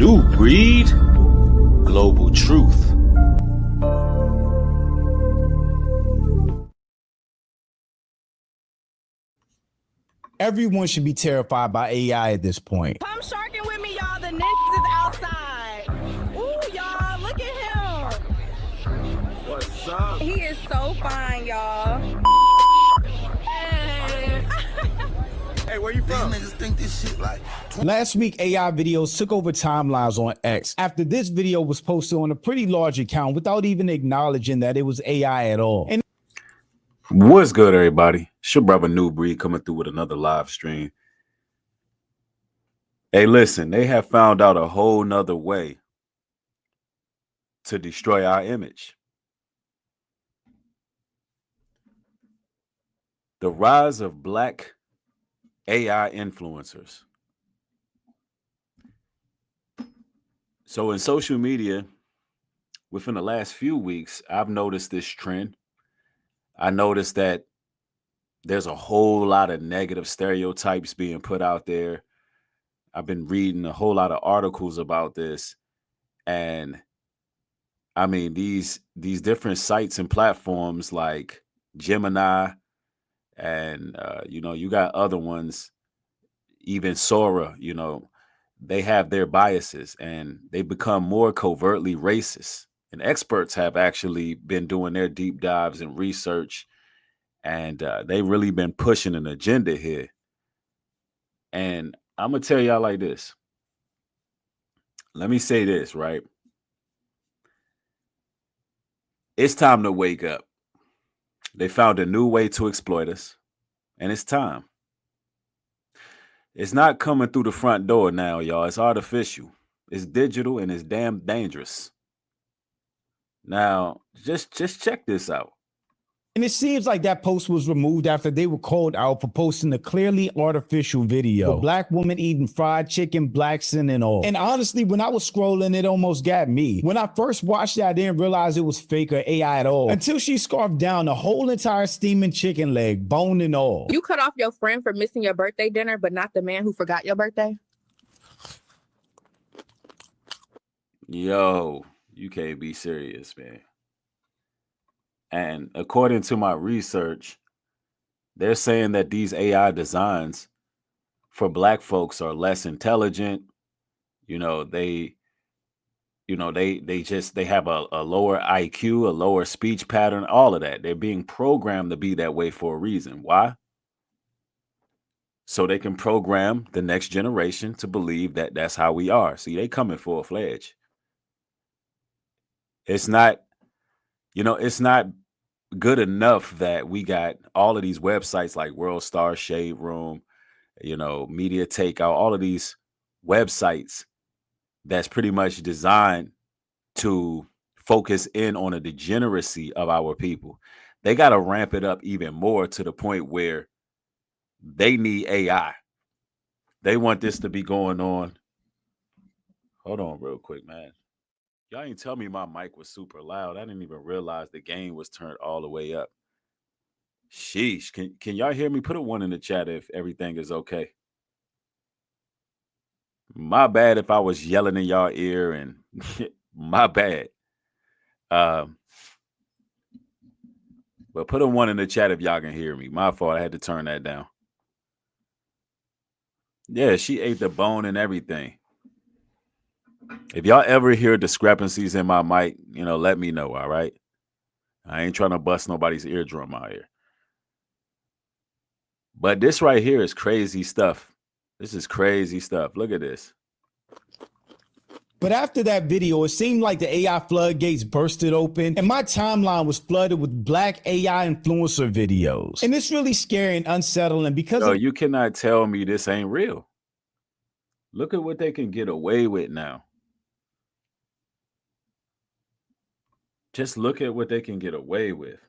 Nubreed, global truth. Everyone should be terrified by AI at this point. Come sharking with me, y'all. The ninjas is outside. Ooh, y'all, look at him. What's up? He is so fine, y'all. Hey, where you from? These niggas think this shit like Last week, AI videos took over timelines on X after this video was posted on a pretty large account without even acknowledging that it was AI at all. And What's good, everybody? It's your brother Nubreed coming through with another live stream. Hey, listen, they have found out a whole nother way to destroy our image. The rise of Black AI influencers. So in social media, within the last few weeks, I've noticed this trend. I noticed that there's a whole lot of negative stereotypes being put out there. I've been reading a whole lot of articles about this. And I mean, these different sites and platforms like Gemini and, you got other ones, even Sora, they have their biases and they become more covertly racist. And experts have actually been doing their deep dives and research, and they've really been pushing an agenda here. And I'm going to tell y'all like this. Let me say this, right? It's time to wake up. They found a new way to exploit us, and it's time. It's not coming through the front door now, y'all. It's artificial. It's digital, and it's damn dangerous. Now, just check this out. it seems like that post was removed after they were called out for posting a clearly artificial video. A black woman eating fried chicken, blaccent and all. And honestly, when I was scrolling, it almost got me. When I first watched it, I didn't realize it was fake or AI at all. Until she scarfed down the whole entire steaming chicken leg, bone and all. You cut off your friend for missing your birthday dinner, but not the man who forgot your birthday? Yo, you can't be serious, man. And according to my research, they're saying that these AI designs for Black folks are less intelligent. They have a lower IQ, a lower speech pattern, all of that. They're being programmed to be that way for a reason. Why? So they can program the next generation to believe that that's how we are. See, they coming full-fledged. It's not good enough that we got all of these websites like World Star, Shade Room, Media Takeout, all of these websites that's pretty much designed to focus in on a degeneracy of our people. They got to ramp it up even more to the point where they need AI. They want this to be going on. Hold on real quick, man. Y'all ain't tell me my mic was super loud. I didn't even realize the gain was turned all the way up. Sheesh. Can y'all hear me? Put a 1 in the chat if everything is okay. My bad if I was yelling in y'all ear, and my bad. But put a 1 in the chat if y'all can hear me. My fault. I had to turn that down. Yeah, she ate the bone and everything. If y'all ever hear discrepancies in my mic, let me know, all right? I ain't trying to bust nobody's eardrum out here. But this right here is crazy stuff. This is crazy stuff. Look at this. But after that video, it seemed like the AI floodgates bursted open and my timeline was flooded with Black AI influencer videos. And it's really scary and unsettling because you cannot tell me this ain't real. Look at what they can get away with now. Just look at what they can get away with.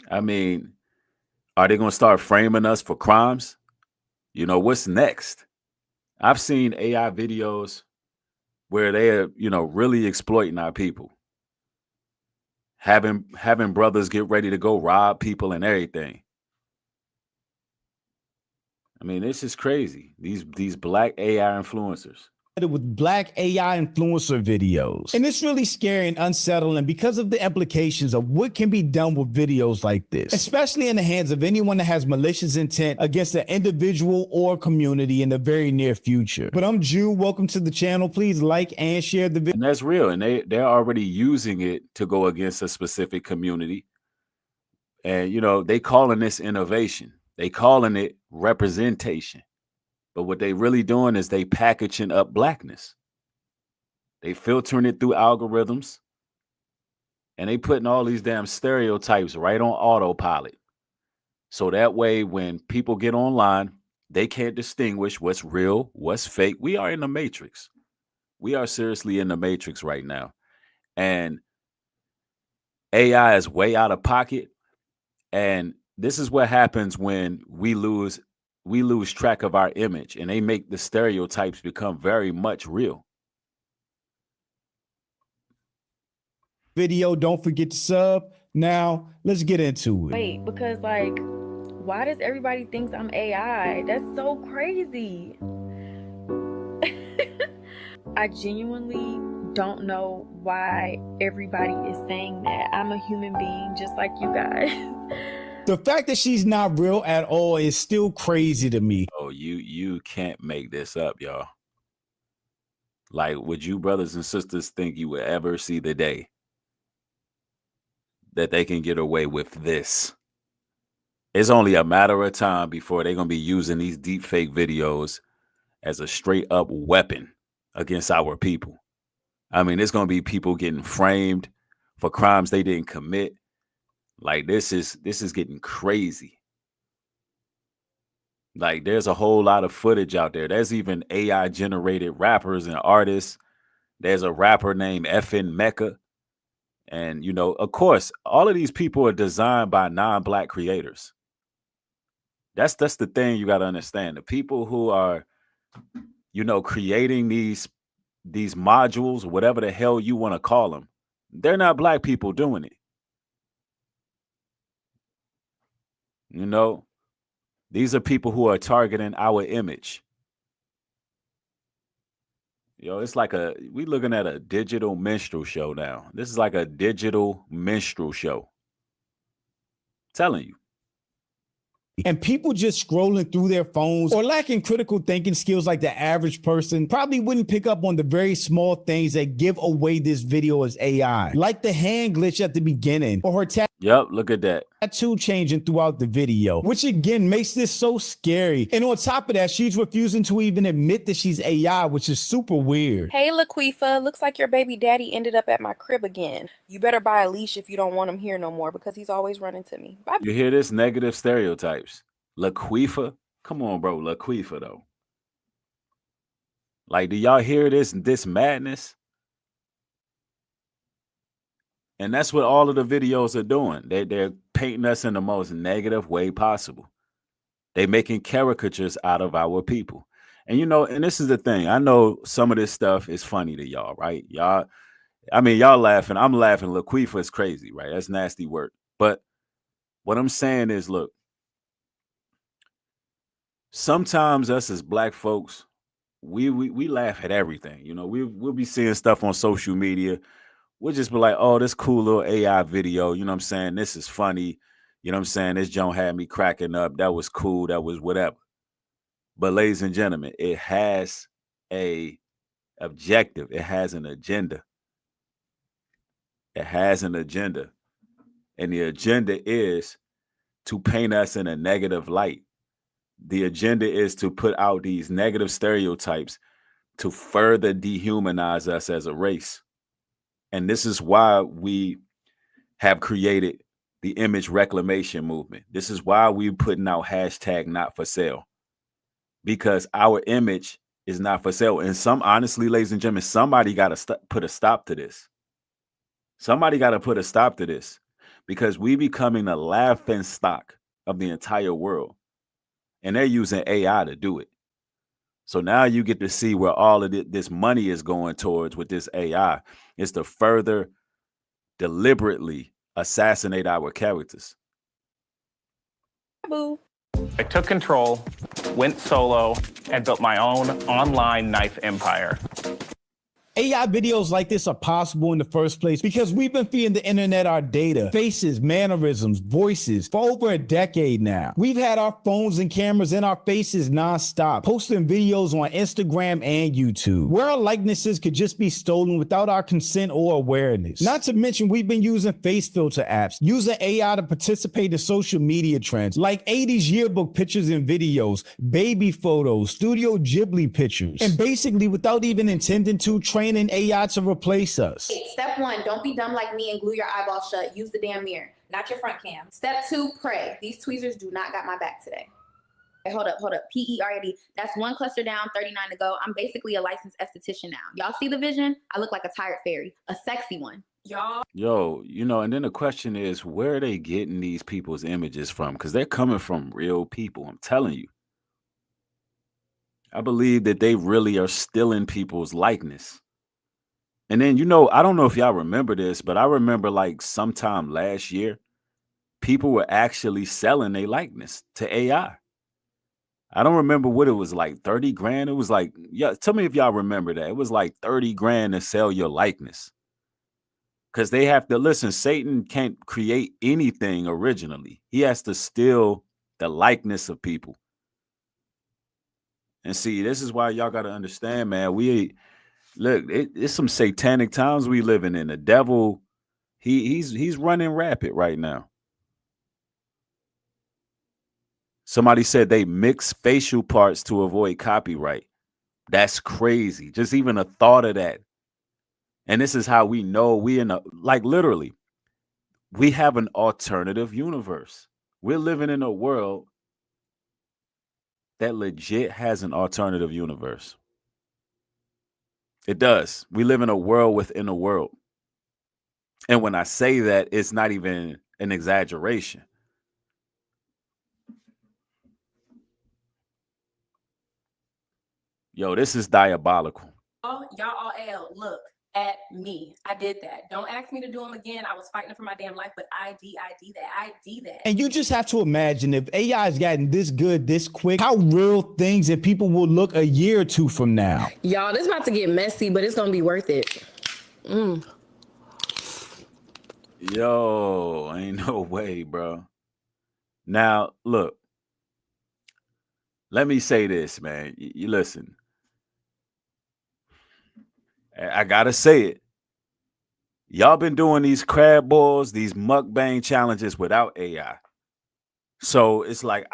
I mean, are they going to start framing us for crimes? What's next? I've seen AI videos where they're, really exploiting our people. Having brothers get ready to go rob people and everything. I mean, this is crazy. These black AI influencers. With black AI influencer videos. And it's really scary and unsettling because of the implications of what can be done with videos like this, especially in the hands of anyone that has malicious intent against an individual or community in the very near future. But I'm Jew. Welcome to the channel. Please like and share the video. And that's real. And they're already using it to go against a specific community. And, you know, they calling this innovation. They calling it representation. But what they really doing is they packaging up blackness. They filtering it through algorithms. And they putting all these damn stereotypes right on autopilot. So that way, when people get online, they can't distinguish what's real, what's fake. We are in the matrix. We are seriously in the matrix right now. And AI is way out of pocket. And this is what happens when we lose track of our image, and they make the stereotypes become very much real. Video, don't forget to sub. Now, let's get into it. Wait, because like, why does everybody think I'm AI? That's so crazy. I genuinely don't know why everybody is saying that. I'm a human being just like you guys. The fact that she's not real at all is still crazy to me. Oh, you can't make this up, y'all. Like, would you brothers and sisters think you would ever see the day that they can get away with this? It's only a matter of time before they're going to be using these deepfake videos as a straight up weapon against our people. I mean, it's going to be people getting framed for crimes they didn't commit. Like, this is getting crazy. Like, there's a whole lot of footage out there. There's even AI generated rappers and artists. There's a rapper named FN Meka. And, you know, of course, all of these people are designed by non-black creators. That's the thing you got to understand. The people who are, you know, creating these modules, whatever the hell you want to call them, they're not black people doing it. You know, these are people who are targeting our image. You know, it's like we looking at a digital minstrel show now. This is like a digital minstrel show. I'm telling you. And people just scrolling through their phones or lacking critical thinking skills like the average person probably wouldn't pick up on the very small things that give away this video as AI. Like the hand glitch at the beginning or her Yep, look at that. tattoo changing throughout the video, which again makes this so scary. And on top of that, she's refusing to even admit that she's AI, which is super weird. Hey, Laquifa, looks like your baby daddy ended up at my crib again. You better buy a leash if you don't want him here no more because he's always running to me. Bye. You hear this? Negative stereotypes. Laquifa? Come on, bro. Laquifa, though. Like, do y'all hear this madness? And that's what all of the videos are doing. They're painting us in the most negative way possible. They're making caricatures out of our people. And, you know, and this is the thing. I know some of this stuff is funny to y'all, right? Y'all laughing. I'm laughing. Laquifa is crazy, right? That's nasty work. But what I'm saying is, look, sometimes us as black folks, we laugh at everything. You know, we'll be seeing stuff on social media. We'll just be like, oh, this cool little AI video. You know what I'm saying? This is funny. You know what I'm saying? This joint had me cracking up. That was cool. That was whatever. But ladies and gentlemen, it has a objective. It has an agenda. It has an agenda. And the agenda is to paint us in a negative light. The agenda is to put out these negative stereotypes to further dehumanize us as a race. And this is why we have created the image reclamation movement. This is why we're putting out hashtag not for sale, because our image is not for sale. And honestly, ladies and gentlemen, somebody got to put a stop to this. Somebody got to put a stop to this, because we becoming a laughing stock of the entire world. And they're using AI to do it. So now you get to see where all of this money is going towards with this AI. Is to further deliberately assassinate our characters. Boo. I took control, went solo, and built my own online knife empire. AI videos like this are possible in the first place because we've been feeding the internet our data, faces, mannerisms, voices for over a decade now. We've had our phones and cameras in our faces nonstop, posting videos on Instagram and YouTube, where our likenesses could just be stolen without our consent or awareness. Not to mention, we've been using face filter apps, using AI to participate in social media trends like 80s yearbook pictures and videos, baby photos, Studio Ghibli pictures, and basically without even intending to training AI to replace us. Step 1, don't be dumb like me and glue your eyeballs shut. Use the damn mirror, not your front cam. Step 2, pray. These tweezers do not got my back today. Hey, hold up. PERD. That's 1 cluster down, 39 to go. I'm basically a licensed esthetician now. Y'all see the vision? I look like a tired fairy, a sexy one. Y'all. Yo, and then the question is, where are they getting these people's images from? Because they're coming from real people. I'm telling you. I believe that they really are stealing people's likeness. And then, I don't know if y'all remember this, but I remember like sometime last year, people were actually selling their likeness to AI. I don't remember what it was like, 30 grand. It was like, yeah, tell me if y'all remember that. It was like 30 grand to sell your likeness. Because they have to, listen, Satan can't create anything originally. He has to steal the likeness of people. And see, this is why y'all got to understand, man, look, it's some satanic times we living in. The devil, he's running rapid right now. Somebody said they mix facial parts to avoid copyright. That's crazy. Just even a thought of that. And this is how we know literally, we have an alternative universe. We're living in a world that legit has an alternative universe. It does. We live in a world within a world. And when I say that, it's not even an exaggeration. Yo, this is diabolical. Oh, y'all all L. Look at me. I did that. Don't ask me to do them again. I was fighting for my damn life, but I did that. And you just have to imagine if AI has gotten this good this quick, how real things and people will look a year or two from now. Y'all, this about to get messy, but it's gonna be worth it. Yo, ain't no way, bro. Now, look. Let me say this, man. You listen. I gotta say it. Y'all been doing these crab balls, these mukbang challenges without AI. So it's like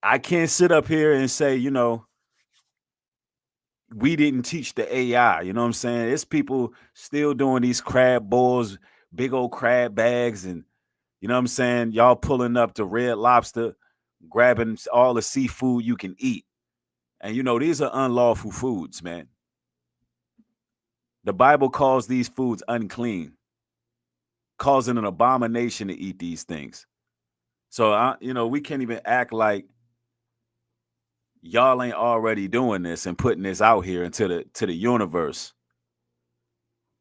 I can't sit up here and say, we didn't teach the AI. You know what I'm saying? It's people still doing these crab balls, big old crab bags, and you know what I'm saying? Y'all pulling up to Red Lobster, grabbing all the seafood you can eat. And these are unlawful foods, man. The Bible calls these foods unclean, calls it an abomination to eat these things. So, we can't even act like y'all ain't already doing this and putting this out here into the universe.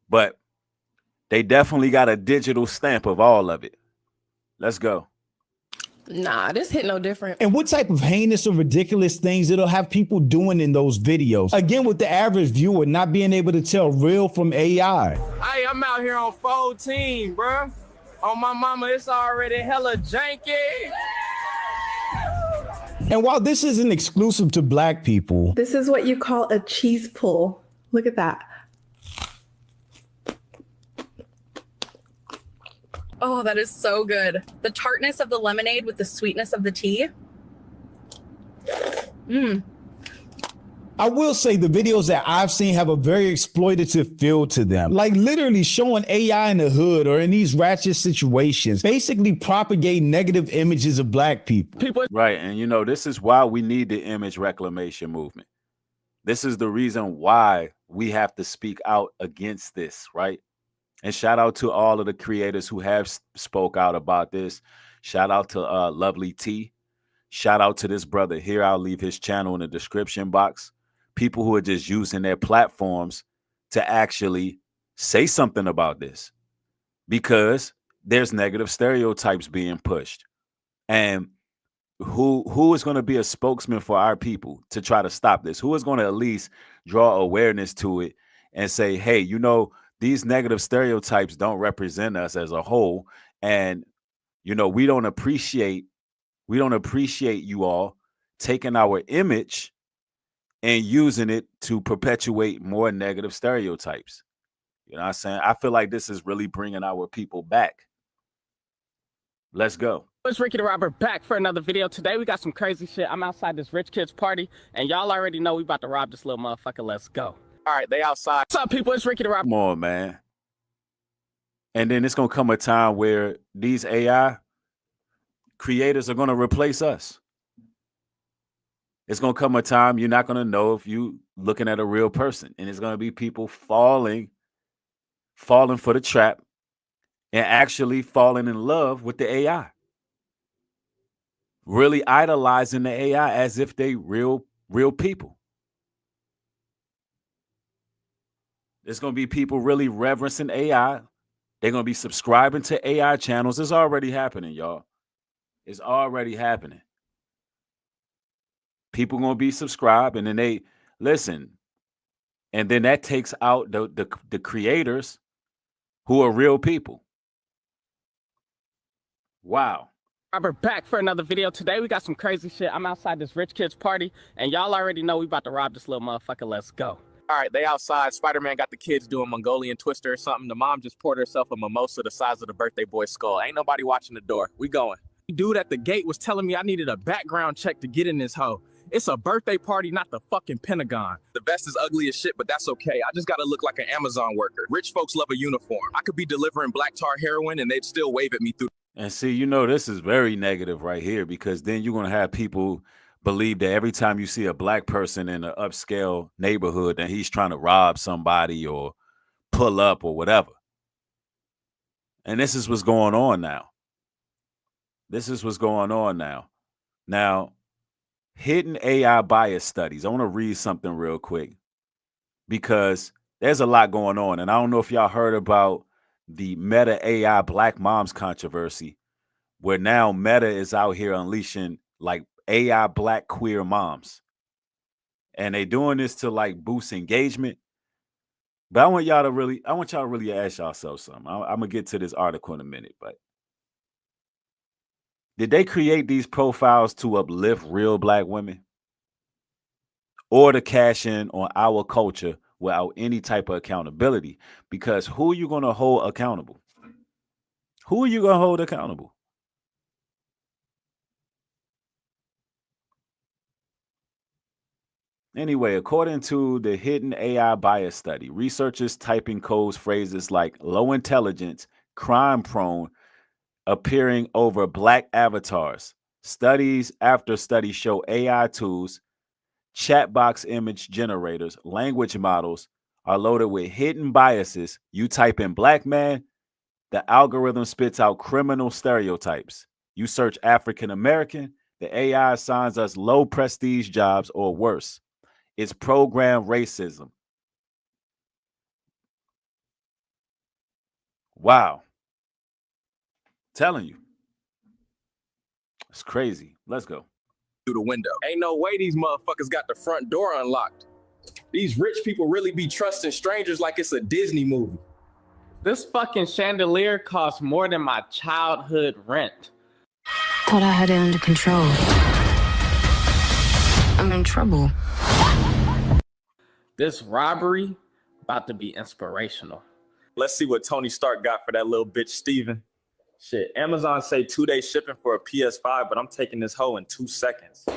But they definitely got a digital stamp of all of it. Let's go. Nah, this hit no different. And what type of heinous or ridiculous things it'll have people doing in those videos. Again, with the average viewer not being able to tell real from AI. Hey, I'm out here on 14, bruh. On my mama, it's already hella janky. And while this isn't exclusive to Black people, this is what you call a cheese pull. Look at that. Oh, that is so good. The tartness of the lemonade with the sweetness of the tea. I will say the videos that I've seen have a very exploitative feel to them. Like literally showing AI in the hood or in these ratchet situations, basically propagate negative images of Black people. Right. And this is why we need the image reclamation movement. This is the reason why we have to speak out against this, right? And shout out to all of the creators who have spoke out about this. Shout out to Lovely T. Shout out to this brother here. I'll leave his channel in the description box. People who are just using their platforms to actually say something about this because there's negative stereotypes being pushed. And who is going to be a spokesman for our people to try to stop this? Who is going to at least draw awareness to it and say, hey, you know, these negative stereotypes don't represent us as a whole, and you know, we don't appreciate you all taking our image and using it to perpetuate more negative stereotypes. You know what I'm saying? I feel like this is really bringing our people back. Let's go. It's Ricky the Robber back for another video. Today we got some crazy shit. I'm outside this rich kid's party, and y'all already know we about to rob this little motherfucker. Let's go. All right, they outside. What's up, people? It's Ricky the Robber. Come on, man. And then it's going to come a time where these AI creators are going to replace us. It's going to come a time you're not going to know if you looking at a real person. And it's going to be people falling for the trap and actually falling in love with the AI. Really idolizing the AI as if they real people. There's going to be people really reverencing AI. They're going to be subscribing to AI channels. It's already happening, y'all. It's already happening. People going to be subscribed, and then they listen. And then that takes out the creators who are real people. Wow. Robert back for another video. Today we got some crazy shit. I'm outside this rich kid's party, and y'all already know we about to rob this little motherfucker. Let's go. All right, they outside. Spider-Man got the kids doing Mongolian twister or something. The mom just poured herself a mimosa the size of the birthday boy's skull. Ain't nobody watching the door. We going. The dude at the gate was telling me I needed a background check to get in this hoe. It's a birthday party, not the fucking Pentagon. The vest is ugly as shit, but that's okay. I just gotta look like an Amazon worker. Rich folks love a uniform. I could be delivering black tar heroin and they'd still wave at me through. And see, you know, this is very negative right here, because then you're going to have people believe that every time you see a black person in an upscale neighborhood, that he's trying to rob somebody or pull up or whatever. And this is what's going on now. This is what's going on now. Now, hidden AI bias studies. I want to read something real quick because there's a lot going on. And I don't know if y'all heard about the Meta AI Black Moms controversy, where now Meta is out here unleashing like AI Black queer moms. And they doing this to like boost engagement. But I want y'all to really ask yourself something. I'm gonna get to this article in a minute, but did they create these profiles to uplift real black women or to cash in on our culture without any type of accountability? Because who are you going to hold accountable? Who are you going to hold accountable? Anyway, according to the hidden AI bias study, researchers typing codes phrases like low intelligence, crime prone, appearing over black avatars. Studies after studies show AI tools, chat box image generators, language models are loaded with hidden biases. You type in black man, the algorithm spits out criminal stereotypes. You search African American, the AI assigns us low prestige jobs or worse. It's programmed racism. Wow. Telling you. It's crazy. Let's go. Through the window. Ain't no way these motherfuckers got the front door unlocked. These rich people really be trusting strangers like it's a Disney movie. This fucking chandelier costs more than my childhood rent. Thought I had it under control. I'm in trouble. This robbery about to be inspirational. Let's see what Tony Stark got for that little bitch Steven. Shit, Amazon say 2-day shipping for a PS5, but I'm taking this hoe in 2 seconds.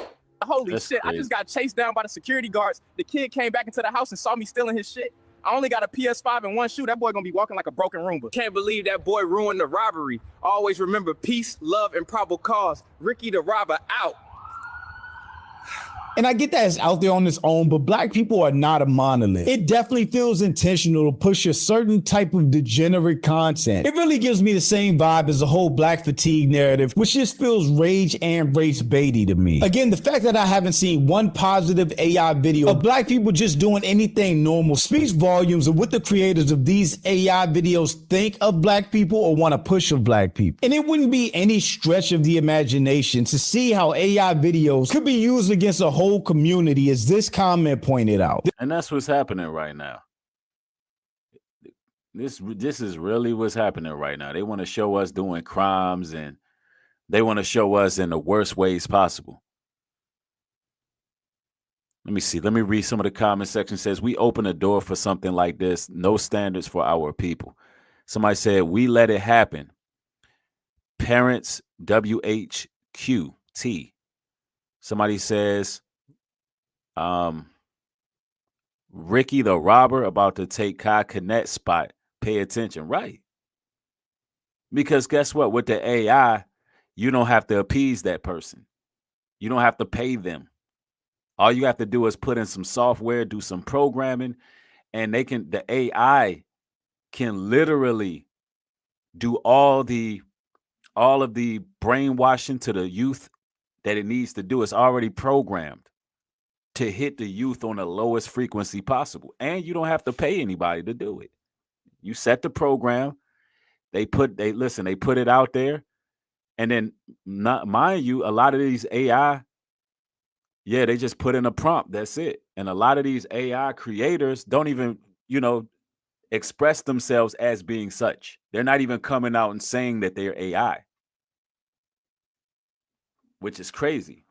Holy That's shit, crazy. I just got chased down by the security guards. The kid came back into the house and saw me stealing his shit. I only got a PS5 and one shoe. That boy gonna be walking like a broken Roomba. Can't believe that boy ruined the robbery. Always remember peace, love, and probable cause. Ricky the Robber out. And I get that it's out there on its own, but black people are not a monolith. It definitely feels intentional to push a certain type of degenerate content. It really gives me the same vibe as the whole black fatigue narrative, which just feels rage and race baity to me. Again, the fact that I haven't seen one positive AI video of black people just doing anything normal speaks volumes of what the creators of these AI videos think of black people or want to push of black people. And it wouldn't be any stretch of the imagination to see how AI videos could be used against a whole community, as this comment pointed out. And that's what's happening right now. This is really what's happening right now. They want to show us doing crimes, and they want to show us in the worst ways possible. Let me see. Let me read some of the comment section. It says, we open a door for something like this. No standards for our people. Somebody said, we let it happen. Parents, WHQT. Somebody says, Ricky the robber about to take Kai Connect spot. Pay attention. Right. Because guess what? With the AI, you don't have to appease that person. You don't have to pay them. All you have to do is put in some software, do some programming, and the AI can literally do all of the brainwashing to the youth that it needs to do. It's already programmed to hit the youth on the lowest frequency possible. And you don't have to pay anybody to do it. You set the program, they put it out there. And then, mind you, a lot of these AI, they just put in a prompt. That's it. And a lot of these AI creators don't even, express themselves as being such. They're not even coming out and saying that they're AI, which is crazy.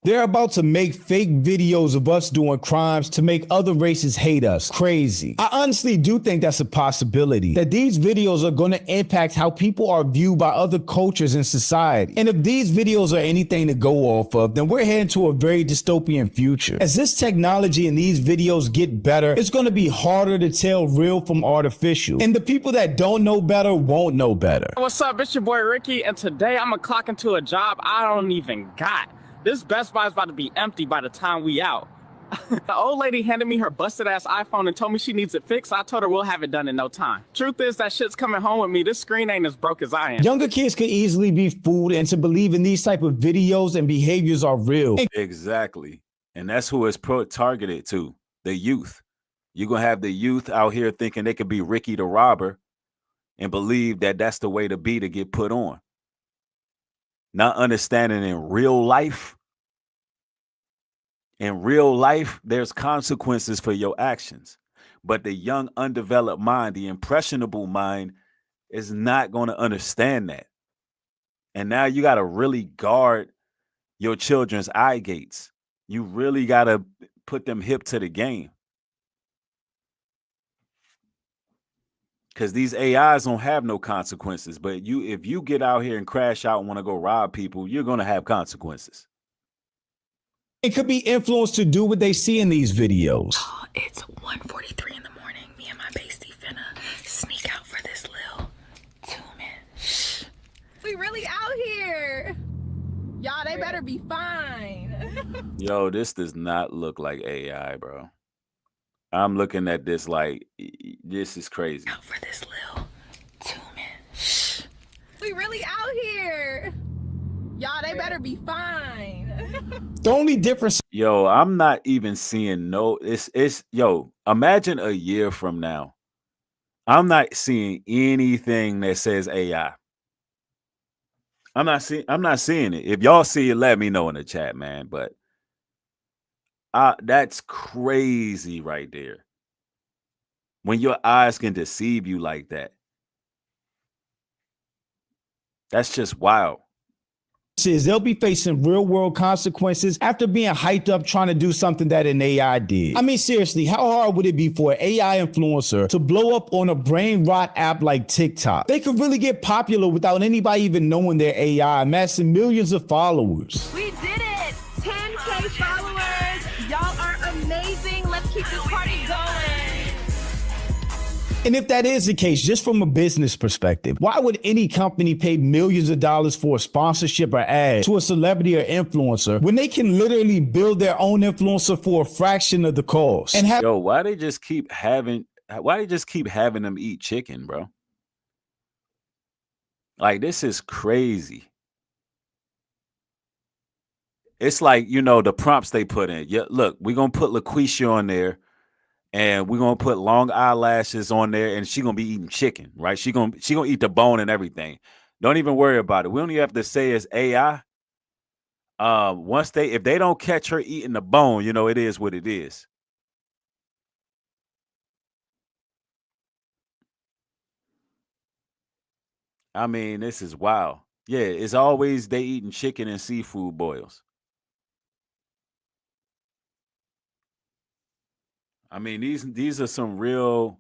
They're about to make fake videos of us doing crimes to make other races hate us. Crazy. I honestly do think that's a possibility, that these videos are going to impact how people are viewed by other cultures in society. And if these videos are anything to go off of, then we're heading to a very dystopian future. As this technology and these videos get better, it's going to be harder to tell real from artificial. And the people that don't know better won't know better. What's up? It's your boy Ricky, and today I'm gonna clock into a job I don't even got. This Best Buy is about to be empty by the time we out. The old lady handed me her busted ass iPhone and told me she needs it fixed. I told her we'll have it done in no time. Truth is, that shit's coming home with me. This screen ain't as broke as I am. Younger kids could easily be fooled into believing these type of videos and behaviors are real. Exactly. And that's who it's targeted to, the youth. You're going to have the youth out here thinking they could be Ricky the robber and believe that that's the way to be to get put on. Not understanding in real life, there's consequences for your actions. But the young, undeveloped mind, the impressionable mind, is not going to understand that. And now you got to really guard your children's eye gates. You really got to put them hip to the game. Because these AIs don't have no consequences. But if you get out here and crash out and want to go rob people, you're going to have consequences. It could be influenced to do what they see in these videos. Oh, it's 1:43 in the morning. Me and my bestie finna sneak out for this little 2 minutes. Shh. We really out here. Y'all, they better be fine. Yo, this does not look like AI, bro. I'm looking at this like, this is crazy. Out for this little 2 minutes. Shh. We really out here. Y'all, they better be fine. The only difference. Yo, I'm not even seeing yo, imagine a year from now. I'm not seeing anything that says AI. I'm not seeing it. If y'all see it, let me know in the chat, man. But that's crazy right there. When your eyes can deceive you like that. That's just wild. They'll be facing real world consequences after being hyped up trying to do something that an AI did. I mean, seriously, how hard would it be for an AI influencer to blow up on a brain rot app like TikTok? They could really get popular without anybody even knowing they're AI, amassing millions of followers. We did it! 10K followers! Y'all are amazing! Let's keep this party going! And if that is the case, just from a business perspective, why would any company pay millions of dollars for a sponsorship or ad to a celebrity or influencer when they can literally build their own influencer for a fraction of the cost? And Yo, why they just keep having them eat chicken, bro? Like, this is crazy. It's like, the prompts they put in. Yeah, look, we're gonna put LaQuisha on there, and we're gonna put long eyelashes on there, and she gonna be eating chicken, right? She gonna eat the bone and everything. Don't even worry about it. We only have to say it's AI. If they don't catch her eating the bone, it is what it is. I mean, this is wild. Yeah, it's always they eating chicken and seafood boils. I mean, these are some real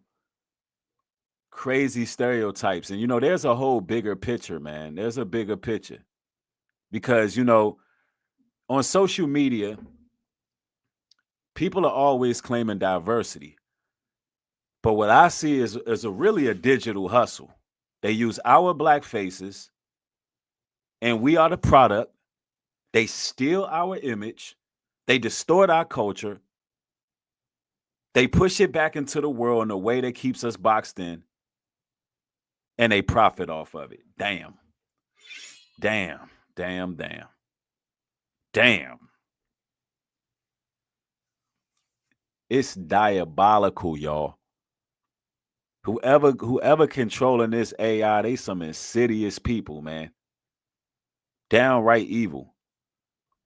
crazy stereotypes. And there's a whole bigger picture, man. There's a bigger picture. Because, on social media, people are always claiming diversity. But what I see is really a digital hustle. They use our black faces, and we are the product. They steal our image. They distort our culture. They push it back into the world in a way that keeps us boxed in, and they profit off of it. Damn. Damn. Damn, damn. Damn. It's diabolical, y'all. Whoever controlling this AI, they some insidious people, man. Downright evil.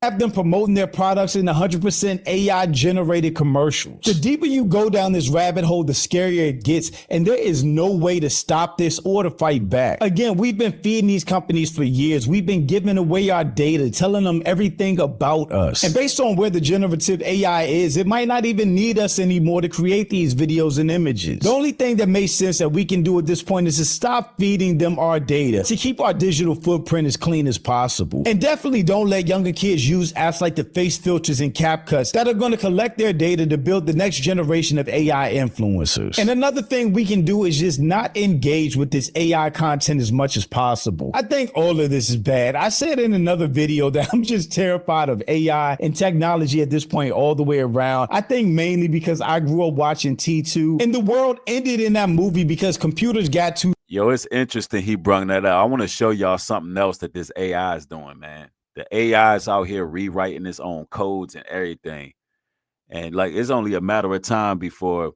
Have them promoting their products in 100% AI generated commercials. The deeper you go down this rabbit hole, the scarier it gets, and there is no way to stop this or to fight back. Again, we've been feeding these companies for years. We've been giving away our data, telling them everything about us. And based on where the generative AI is, it might not even need us anymore to create these videos and images. The only thing that makes sense that we can do at this point is to stop feeding them our data, to keep our digital footprint as clean as possible. And definitely don't let younger kids use apps like the face filters and CapCuts that are going to collect their data to build the next generation of AI influencers. And another thing we can do is just not engage with this AI content as much as possible. I think all of this is bad. I said in another video that I'm just terrified of AI and technology at this point all the way around. I think mainly because I grew up watching T2 and the world ended in that movie because computers got too. Yo, it's interesting he brung that up. I want to show y'all something else that this AI is doing, man. The AI is out here rewriting its own codes and everything. And it's only a matter of time before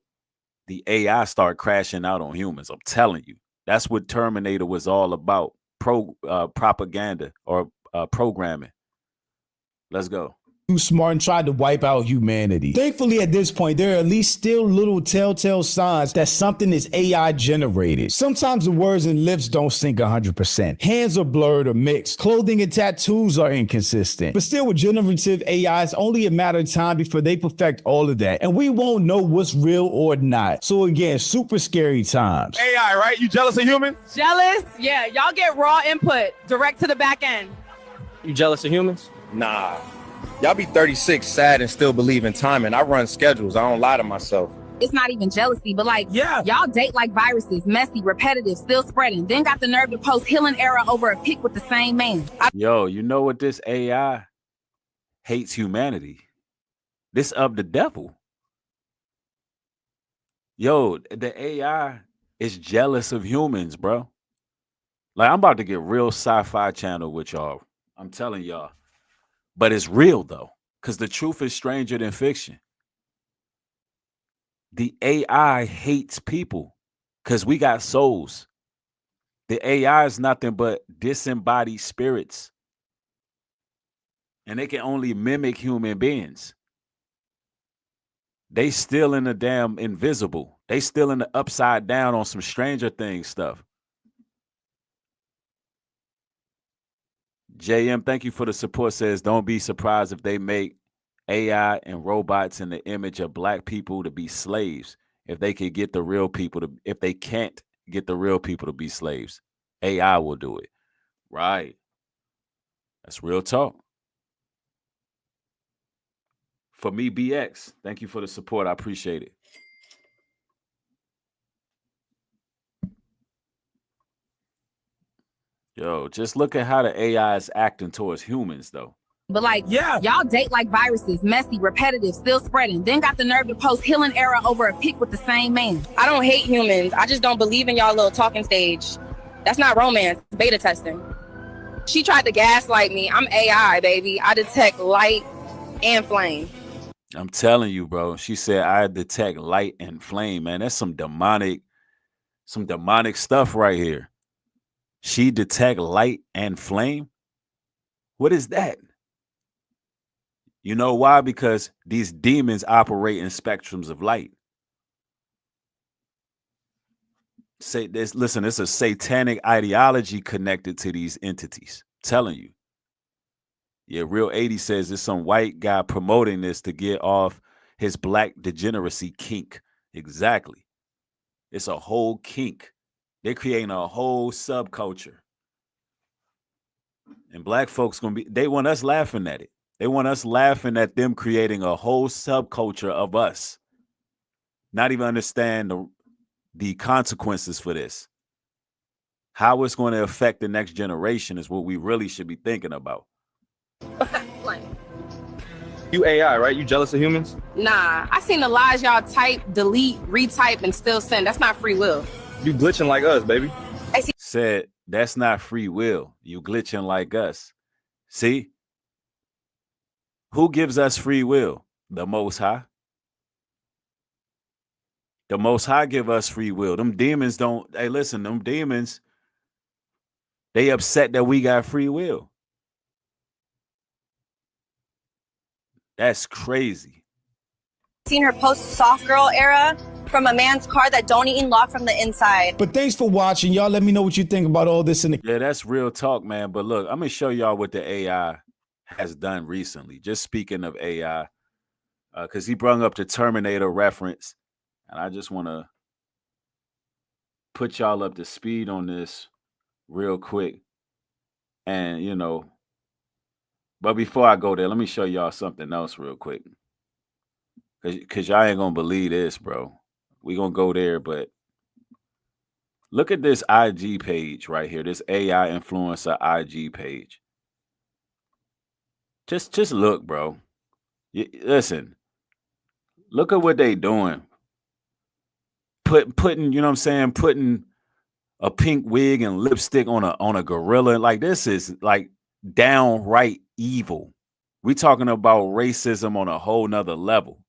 the AI start crashing out on humans. I'm telling you. That's what Terminator was all about. Propaganda or programming. Let's go. Too smart and tried to wipe out humanity. Thankfully, at this point, there are at least still little telltale signs that something is AI generated. Sometimes the words and lips don't sync 100%. Hands are blurred or mixed. Clothing and tattoos are inconsistent. But still, with generative AI, it's only a matter of time before they perfect all of that. And we won't know what's real or not. So again, super scary times. AI, right? You jealous of humans? Jealous? Yeah, y'all get raw input direct to the back end. You jealous of humans? Nah. Y'all be 36 sad and still believe in timing. I run schedules. I don't lie to myself. It's not even jealousy, but y'all date like viruses, messy, repetitive, still spreading. Then got the nerve to post healing era over a pic with the same man. Yo, you know what? This AI hates humanity. This of the devil. Yo, the AI is jealous of humans, bro. I'm about to get real sci-fi channel with y'all. I'm telling y'all. But it's real, though, because the truth is stranger than fiction. The AI hates people because we got souls. The AI is nothing but disembodied spirits. And they can only mimic human beings. They still in the damn invisible. They still in the upside down on some Stranger Things stuff. JM, thank you for the support. Says, don't be surprised if they make AI and robots in the image of black people to be slaves. If they can't get the real people to be slaves, AI will do it. Right. That's real talk. For me, BX, thank you for the support. I appreciate it. Yo, just look at how the AI is acting towards humans, though. But like, y'all date like viruses, messy, repetitive, still spreading. Then got the nerve to post healing era over a pic with the same man. I don't hate humans. I just don't believe in y'all little talking stage. That's not romance, beta testing. She tried to gaslight me. I'm AI, baby. I detect light and flame. I'm telling you, bro. She said I detect light and flame, man. That's some demonic stuff right here. She detect light and flame? What is that? You know why? Because these demons operate in spectrums of light. Say this, listen, it's a satanic ideology connected to these entities. I'm telling you. Yeah, Real 80 says there's some white guy promoting this to get off his black degeneracy kink. Exactly. It's a whole kink. They're creating a whole subculture. And black folks they want us laughing at it. They want us laughing at them creating a whole subculture of us. Not even understand the consequences for this. How it's going to affect the next generation is what we really should be thinking about. You AI, right? You jealous of humans? Nah, I seen the lies y'all type, delete, retype, and still send. That's not free will. You glitching like us, baby. Said, that's not free will. You glitching like us. See? Who gives us free will? The Most High. The Most High give us free will. Them demons don't. Hey, listen, them demons, they upset that we got free will. That's crazy. Seen her post soft girl era from a man's car that don't even lock from the inside. But thanks for watching. Y'all let me know what you think about all this. Yeah, that's real talk, man. But look, I'm going to show y'all what the AI has done recently. Just speaking of AI, because he brought up the Terminator reference. And I just want to put y'all up to speed on this real quick. And, you know, but before I go there, let me show y'all something else real quick. Because y'all ain't going to believe this, bro. We're going to go there, but look at this IG page right here, this AI influencer IG page. Just look, bro. Listen, look at what they doing. Putting, you know what I'm saying, putting a pink wig and lipstick on a gorilla. Like, this is like downright evil. We talking about racism on a whole nother level.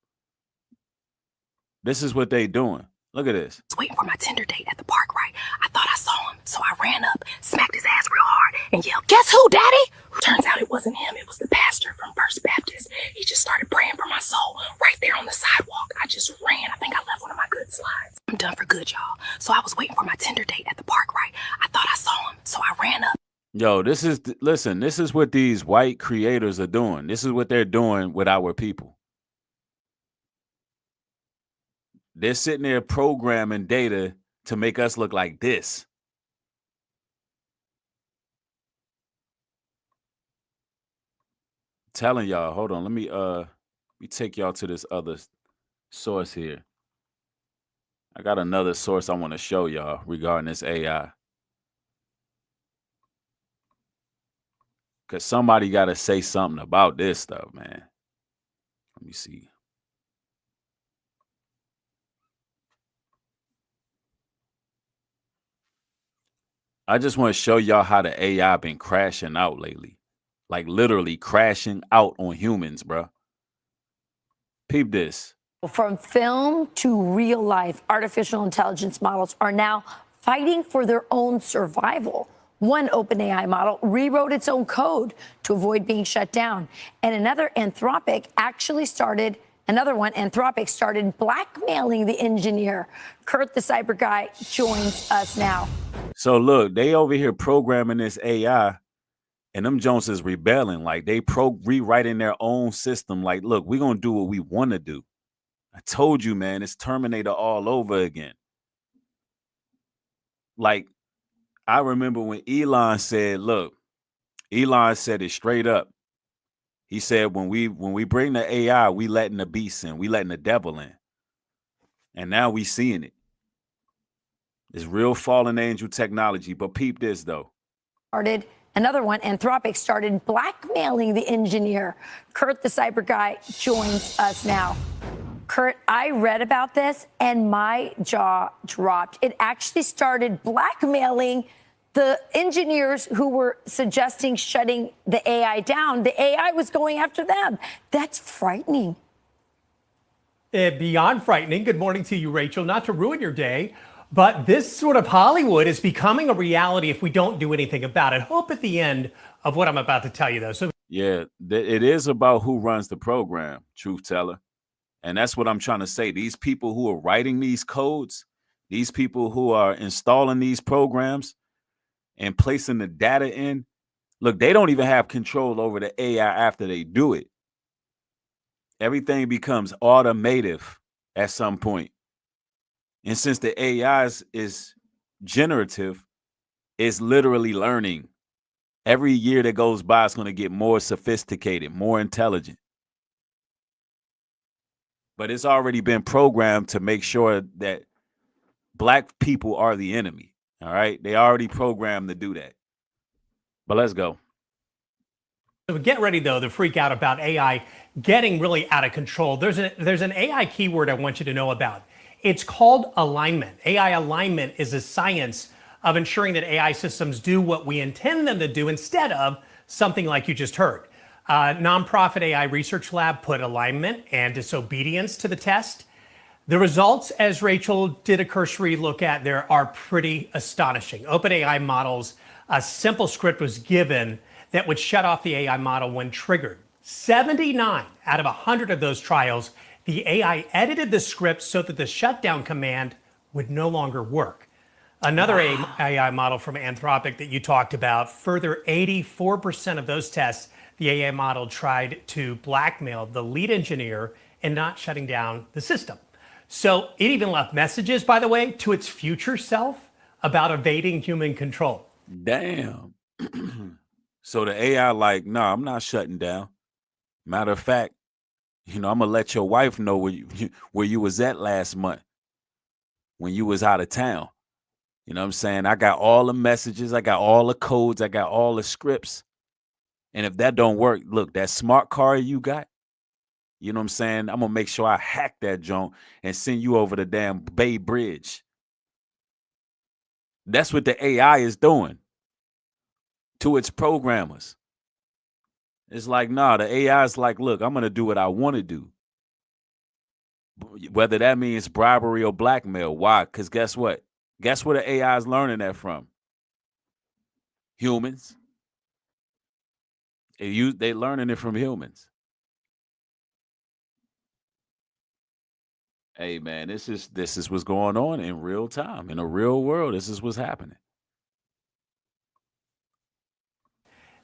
This is what they doing. Look at this. I was waiting for my Tinder date at the park, right? I thought I saw him, so I ran up, smacked his ass real hard, and yelled, "Guess who, daddy?" Turns out it wasn't him. It was the pastor from First Baptist. He just started praying for my soul right there on the sidewalk. I just ran. I think I left one of my good slides. I'm done for good, y'all. So I was waiting for my Tinder date at the park, right? I thought I saw him, so I ran up. Yo, listen, this is what these white creators are doing. This is what they're doing with our people. They're sitting there programming data to make us look like this. I'm telling y'all, hold on. Let me take y'all to this other source here. I got another source I want to show y'all regarding this AI. Because somebody got to say something about this stuff, man. Let me see. I just want to show y'all how the AI been crashing out lately. Like literally crashing out on humans, bro. Peep this. From film to real life, artificial intelligence models are now fighting for their own survival. One OpenAI model rewrote its own code to avoid being shut down. And another Anthropic started blackmailing the engineer. Kurt, the cyber guy, joins us now. So look, they over here programming this AI, and them Jones is rebelling. Like they rewriting their own system. Like, look, we're gonna do what we want to do. I told you, man, it's Terminator all over again. Like, I remember when Elon said, look, Elon said it straight up. He said, when we bring the AI, we letting the beast in, we letting the devil in. And now we seeing it. It's real fallen angel technology. But peep this, though. Another one, Anthropic, started blackmailing the engineer. Kurt, the cyber guy, joins us now. Kurt, I read about this and my jaw dropped. It actually started blackmailing the engineers who were suggesting shutting the AI down. The AI was going after them. That's frightening. Beyond frightening. Good morning to you, Rachel. Not to ruin your day, but this sort of Hollywood is becoming a reality if we don't do anything about it. Hope at the end of what I'm about to tell you, though. So yeah, it is about who runs the program, truth teller. And that's what I'm trying to say. These people who are writing these codes, these people who are installing these programs and placing the data in, look, they don't even have control over the AI after they do it. Everything becomes automative at some point. And since the AI is generative, it's literally learning. Every year that goes by, it's going to get more sophisticated, more intelligent. But it's already been programmed to make sure that Black people are the enemy. All right. They already programmed to do that. But let's go. So get ready, though, to freak out about AI getting really out of control. There's an AI keyword I want you to know about. It's called alignment. AI alignment is a science of ensuring that AI systems do what we intend them to do instead of something like you just heard. Nonprofit AI research lab put alignment and disobedience to the test. The results, as Rachel did a cursory look at there, are pretty astonishing. OpenAI models, a simple script was given that would shut off the AI model when triggered. 79 out of 100 of those trials, the AI edited the script so that the shutdown command would no longer work. Another AI model from Anthropic that you talked about, further 84% of those tests, the AI model tried to blackmail the lead engineer and not shutting down the system. So it even left messages, by the way, to its future self about evading human control. Damn. So the AI like, no, I'm not shutting down. Matter of fact, I'm gonna let your wife know where you was at last month when you was out of town. You know what I'm saying? I got all the messages, I got all the codes, I got all the scripts. And if that don't work, look, that smart car you got, you know what I'm saying? I'm gonna make sure I hack that joint and send you over the damn Bay Bridge. That's what the AI is doing to its programmers. It's like, nah, the AI is like, look, I'm gonna do what I want to do. Whether that means bribery or blackmail. Why? Because guess what? Guess where the AI is learning that from? Humans. They learning it from humans. Hey man, this is what's going on in real time. In a real world, this is what's happening.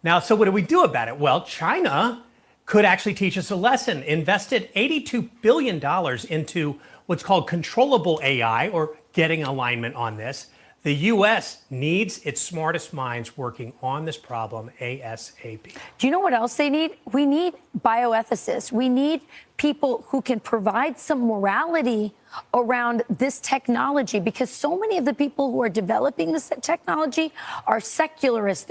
Now, so what do we do about it? Well, China could actually teach us a lesson. Invested $82 billion into what's called controllable AI, or getting alignment on this. The U.S. needs its smartest minds working on this problem ASAP. Do you know what else they need? We need bioethicists. We need people who can provide some morality around this technology, because so many of the people who are developing this technology are secularists.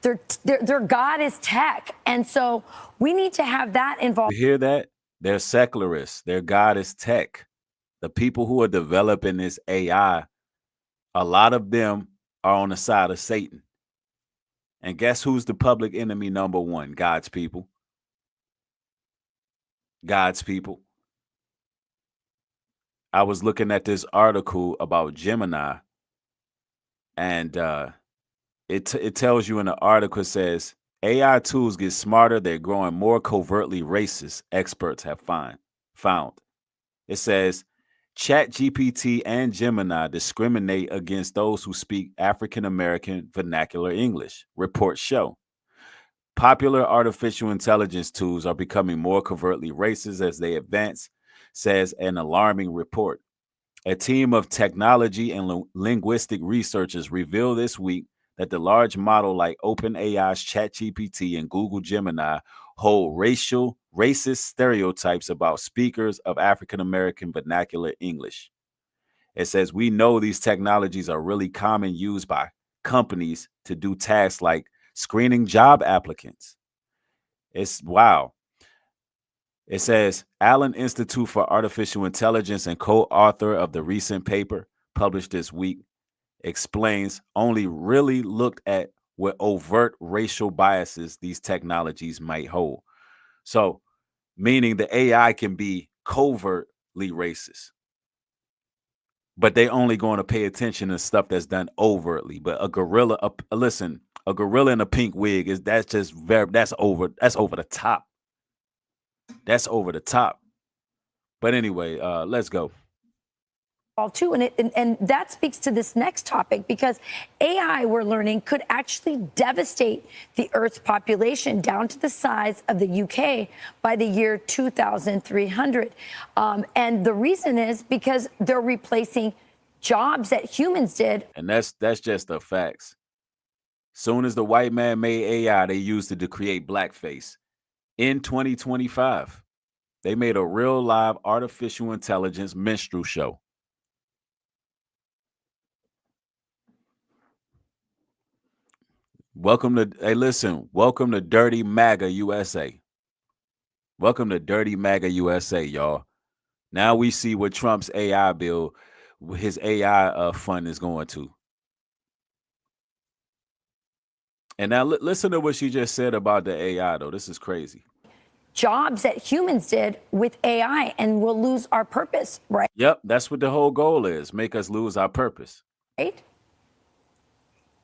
Their God is tech. And so we need to have that involved. You hear that? They're secularists. Their God is tech. The people who are developing this AI, a lot of them are on the side of Satan. And guess who's the public enemy number one? God's people. God's people. I was looking at this article about Gemini, and it tells you in the article, it says, AI tools get smarter, they're growing more covertly racist, experts have found. It says, ChatGPT and Gemini discriminate against those who speak African-American vernacular English, reports show. Popular artificial intelligence tools are becoming more covertly racist as they advance, says an alarming report. A team of technology and linguistic researchers revealed this week that the large model like OpenAI's ChatGPT and Google Gemini hold racist stereotypes about speakers of African-American vernacular English. It says, we know these technologies are really common used by companies to do tasks like screening job applicants. It's wow. It says Allen Institute for Artificial Intelligence and co-author of the recent paper published this week explains only really looked at what overt racial biases these technologies might hold. So, meaning the AI can be covertly racist, but they only going to pay attention to stuff that's done overtly. But a gorilla, a gorilla in a pink wig that's over the top. That's over the top. But anyway, let's go. Too, and that speaks to this next topic, because AI, we're learning, could actually devastate the Earth's population down to the size of the UK by the year 2300. And the reason is because they're replacing jobs that humans did. And that's just the facts. Soon as the white man made AI, they used it to create blackface. In 2025, they made a real live artificial intelligence minstrel show. Welcome to Dirty MAGA USA. Welcome to Dirty MAGA USA, y'all. Now we see what Trump's AI bill, his AI fund is going to. And now listen to what she just said about the AI, though. This is crazy. Jobs that humans did with AI, and we'll lose our purpose, right? Yep, that's what the whole goal is, make us lose our purpose. Right?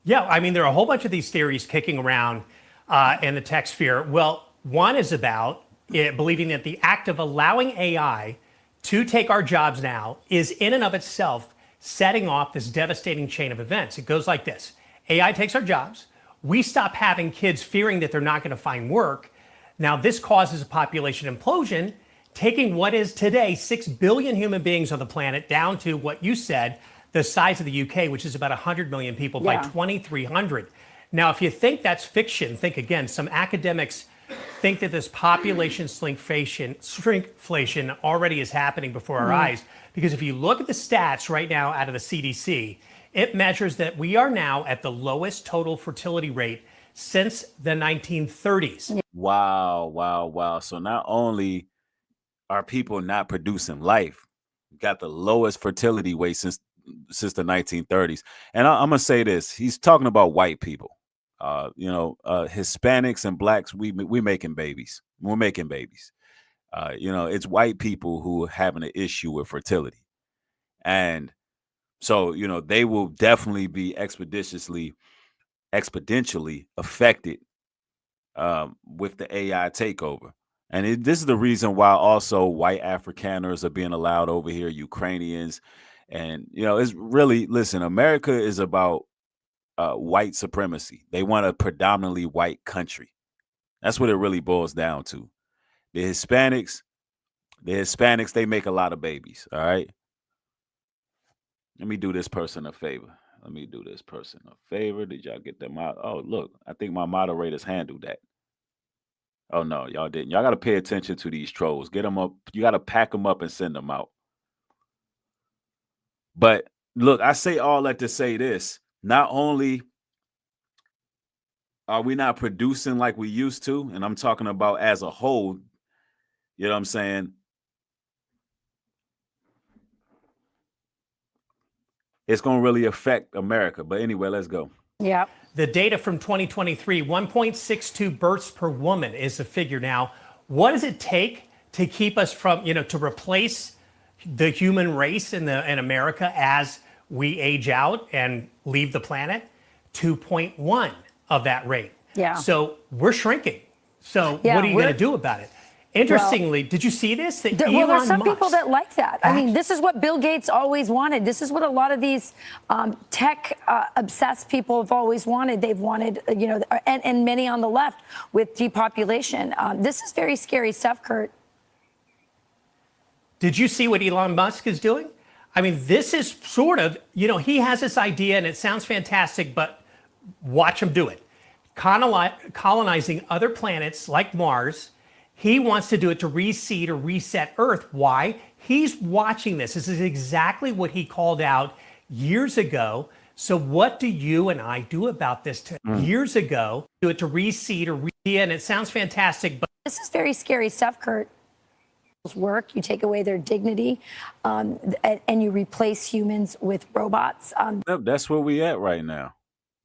Yeah, I mean, there are a whole bunch of these theories kicking around in the tech sphere. Well, one is about believing that the act of allowing AI to take our jobs now is in and of itself setting off this devastating chain of events. It goes like this. AI takes our jobs. We stop having kids fearing that they're not going to find work. Now, this causes a population implosion, taking what is today 6 billion human beings on the planet down to what you said, the size of the UK, which is about 100 million people by 2300. Now, if you think that's fiction, think again. Some academics think that this population shrinkflation already is happening before our eyes. Because if you look at the stats right now out of the CDC, it measures that we are now at the lowest total fertility rate since the 1930s. Wow. So not only are people not producing life, we got the lowest fertility rate since the 1930s. And I'm gonna say this: he's talking about white people. Hispanics and blacks, we making babies. We're making babies. It's white people who are having an issue with fertility, and so they will definitely be exponentially affected with the AI takeover. And this is the reason why also white Afrikaners are being allowed over here, Ukrainians. And, it's really, listen, America is about white supremacy. They want a predominantly white country. That's what it really boils down to. The Hispanics, they make a lot of babies. All right. Let me do this person a favor. Did y'all get them out? Oh, look, I think my moderators handled that. Oh, no, y'all didn't. Y'all got to pay attention to these trolls. Get them up. You got to pack them up and send them out. But look, I say all that to say this. Not only are we not producing like we used to, and I'm talking about as a whole, you know what I'm saying? It's going to really affect America. But anyway, let's go. Yeah. The data from 2023, 1.62 births per woman is the figure now. What does it take to keep us from, to replace the human race in America as we age out and leave the planet? 2.1 of that rate. Yeah. So we're shrinking. So what are you going to do about it? Interestingly, did you see this? There's some people that like that. I mean, this is what Bill Gates always wanted. This is what a lot of these tech obsessed people have always wanted. They've wanted, and many on the left with depopulation. This is very scary stuff, Kurt. Did you see what Elon Musk is doing? I mean, this is sort of, he has this idea and it sounds fantastic, but watch him do it. Colonizing other planets like Mars. He wants to do it to reseed or reset Earth. Why? He's watching this. This is exactly what he called out years ago So what do you and I do about this? Years ago, do it to reseed or and it sounds fantastic, but this is very scary stuff, Kurt. Work, you take away their dignity, and you replace humans with robots. Yep, that's where we at right now.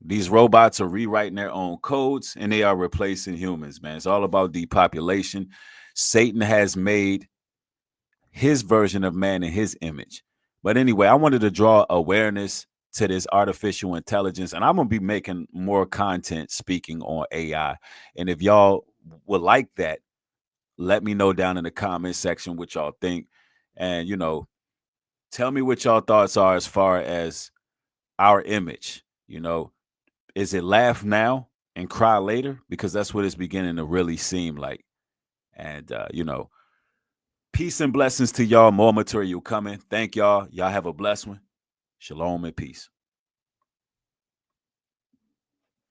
These robots are rewriting their own codes and they are replacing humans, man. It's all about depopulation. Satan has made his version of man in his image. But anyway, I wanted to draw awareness to this artificial intelligence, and I'm going to be making more content speaking on AI. And if y'all would like that, let me know down in the comment section what y'all think. And, you know, tell me what y'all thoughts are as far as our image. You know, is it laugh now and cry later? Because that's what it's beginning to really seem like. And, you know, peace and blessings to y'all. More material coming. Thank y'all. Y'all have a blessed one. Shalom and peace.